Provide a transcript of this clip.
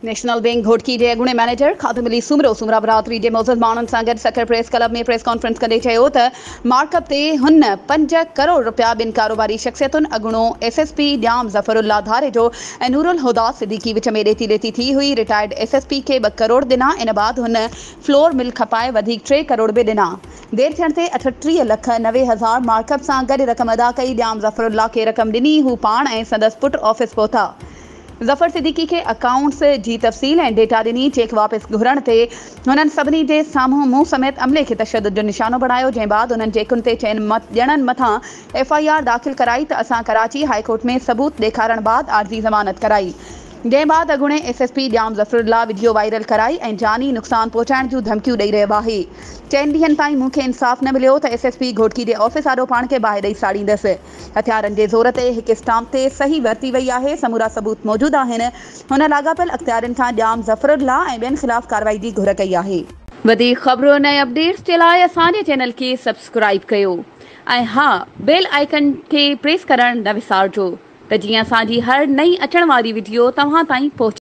National bank Ghotki के अॻूणे manager खातमिली सुमरा बरादरी के मौजूद माण्हुनि सां गॾु सखर प्रेस क्लब में प्रेस कॉन्फ्रेंस कंदे चयो त मार्कअप ते हुन 5 करोड़ रुपया ॿिनि कारोबारी शख्सियतुनि अॻूणो SSP ॼाम ज़फरुल्ला धारे जो ऐं नूरुल हुदा सिद्दीकी विच में ॾेती लेती थी हुई। रिटायर्ड SSP खे 2 करोड़ ॾिना। इन बाद हुन फ्लोर मिल खपाए वधीक 3 करोड़ भी ॾिना। देर थियण ते 38,90,000 मार्कअप सां गॾु रक़म अदा कई। ॼाम ज़फरुल्ला खे रक़म ॾिनी। हू पाण ऐं संदसि पुट ऑफिस पहुता। ज़फर सिद्दीकी के अकाउंट्स जी तफ़सील ऐं डेटा ॾिनी। चेक वापसि घुरण ते हुननि सभिनी जे साम्हूं मूं समेत अमले खे तशद्दुद जो निशानो बणायो। जंहिं बाद उन्हनि चेकुनि ते चइनि ॼणनि मथां FIR दाख़िल कराई त असां कराची हाईकोर्ट में सबूत ॾेखारण बाद आर्ज़ी ज़मानत कराई। जंहिं बाद अॻूणे SSP ॼाम ज़फरुल्ला वीडियो वायरल कराई ऐं जानी नुक़सान पहुचाइण जूं धमकियूं ॾेई रहियो आहे। 4 ॾींहनि ताईं मूंखे इंसाफ़ न मिलियो त SSP घोटकी जे ऑफिस आॾो पाण खे ॿाहिरि ॾेई साड़ींदसि। हथियारनि जे ज़ोर ते हिकु स्टाम्प ते सही वरिती वई आहे। समूरा सबूत मौजूदु आहिनि। हुन लाॻापियल अख़्तियारनि खां ॼाम ज़फरुल्ला ऐं ॿियनि ख़िलाफ़ कार्रवाई जी घुर कई आहे। वधीक ख़बरुनि ऐं अपडेट्स जे लाइ असांजे चैनल खे सब्सक्राइब कयो ऐं हा बेल आइकन खे प्रेस करणु न विसारिजो त जीअं असांजी हर नई अचण वारी वीडियो तव्हां ताईं पहुचे।